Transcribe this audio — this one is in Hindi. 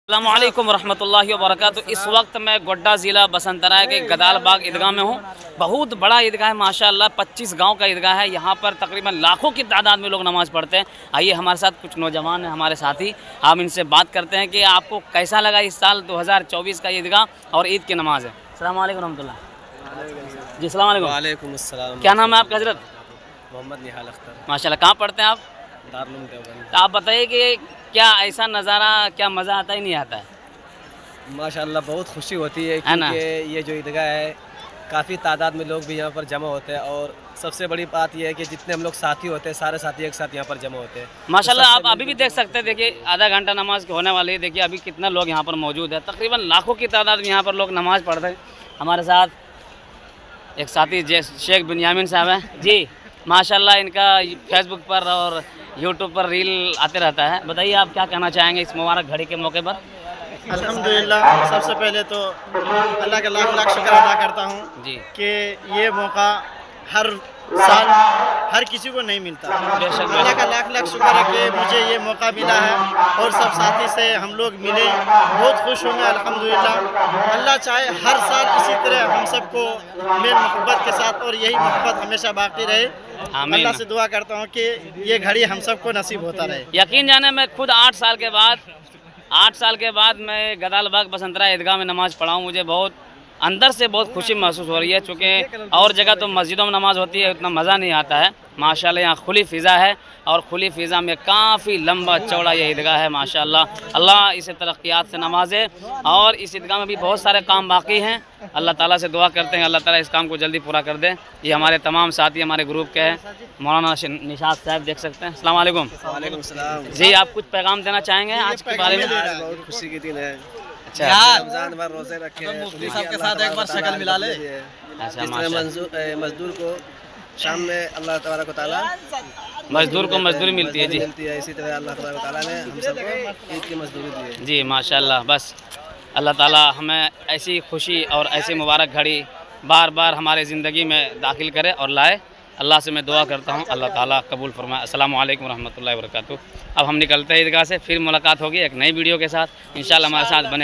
अस्सलामुअलैकुम रहमतुल्लाहि व बरकातुहू। इस वक्त मैं गोड्डा ज़िला बसंतराय के गदाल बाग ईदगाह में हूँ। बहुत बड़ा ईदगाह है माशाअल्लाह, 25 गांव का ईदगाह है। यहाँ पर तकरीबन लाखों की तादाद में लोग नमाज़ पढ़ते हैं। आइए हमारे साथ कुछ नौजवान हैं, हमारे साथी, हम इनसे बात करते हैं कि आपको कैसा लगा इस साल 2024 का ईदगाह और ईद की नमाज़ है। अस्सलाम वालेकुम रहमतुल्लाह जी। अस्सलाम वालेकुम। वालेकुम अस्सलाम। क्या नाम है आपका हज़रत? मोहम्मद निहाल अख्तर, माशाअल्लाह। कहाँ पढ़ते हैं आप? दारुल देवबंद। तो आप बताइए कि क्या ऐसा नज़ारा, क्या मज़ा आता ही नहीं आता है? माशाअल्लाह बहुत खुशी होती है है ना? क्योंकि ये जो ईदगाह है काफ़ी तादाद में लोग भी यहाँ पर जमा होते हैं और सबसे बड़ी बात यह है कि जितने हम लोग साथी होते हैं सारे साथी एक साथ यहाँ पर जमा होते हैं। माशाल्लाह। तो आप अभी भी देख सकते हैं, देखिए आधा घंटा नमाज के होने वाली है, देखिए अभी कितना लोग यहाँ पर मौजूद है। तकरीबन लाखों की तादाद में यहाँ पर लोग नमाज़ पढ़ते हैं। हमारे साथ एक साथी शेख बिन्यामिन साहब हैं जी। माशाल्लाह इनका फेसबुक पर और यूट्यूब पर रील आते रहता है। बताइए आप क्या कहना चाहेंगे इस मुबारक घड़ी के मौके पर? अल्हम्दुलिल्लाह, सबसे पहले तो अल्लाह का लाख लाख शुक्र अदा करता हूँ जी। कि ये मौका हर साल हर किसी को नहीं मिलता। बेशक अल्लाह का लाख लाख शुक्र है कि मुझे ये मौका मिला है और सब साथी से हम लोग मिले, बहुत खुश होंगे अल्हम्दुलिल्लाह। अल्लाह चाहे हर साल इसी तरह हम सबको मेल मोहब्बत के साथ और यही मोहब्बत हमेशा बाकी रहे। आमीन। अल्लाह से दुआ करता हूँ कि ये घड़ी हम सबको नसीब होता रहे। यकीन जाने मैं खुद 8 साल के बाद मैं गदाल बाग बसंतराय ईदगाह में नमाज़ पढ़ा हूँ। मुझे बहुत अंदर से बहुत खुशी महसूस हो रही है, चूँकि और जगह तो मस्जिदों में नमाज़ होती है, उतना मज़ा नहीं आता है। माशाल्लाह यहाँ खुली फ़िज़ा है और खुली फ़िज़ा में काफ़ी लंबा चौड़ा ये ईदगाह है माशाल्लाह। अल्लाह इसे तरक्यात से नवाजे और इस ईदगाह में भी बहुत सारे काम बाकी हैं। अल्लाह ताला से दुआ करते हैं अल्लाह ताला इस काम को जल्दी पूरा कर दे। ये हमारे तमाम साथी हमारे ग्रुप के हैं। मौलाना निशात साहब देख सकते हैं। अस्सलाम वालेकुम। वालेकुम सलाम। जी, आप कुछ पैगाम देना चाहेंगे आज के बारे में? आज बहुत खुशी की दिन है। अच्छा रमजान भर रोजे रखे हैं, मुफ्ती साहब के साथ एक बार शक्ल मिला ले। अच्छा, जिस तरह माशाल्लाह। मजदूर को शाम में अल्लाह तबारक व तआला मजदूर को मजदूरी मिलती है जी। मिलती है, इसी तरह अल्लाह तबारक व तआला ने हम सबको ईद की मजदूरी दी है। जी माशाल्लाह। बस अल्लाह ताला हमें ऐसी खुशी और ऐसी मुबारक घड़ी बार बार हमारे ज़िंदगी में दाखिल करे और लाए। अल्लाह से मैं दुआ करता हूँ अल्लाह ताला कबूल फरमाए। अस्सलामु अलैकुम रहमतुल्लाहि व बरकातुहू। अब हम निकलते हैं ईदगाह से, फिर मुलाकात होगी एक नई वीडियो के साथ इंशाल्लाह। हमारे साथ बने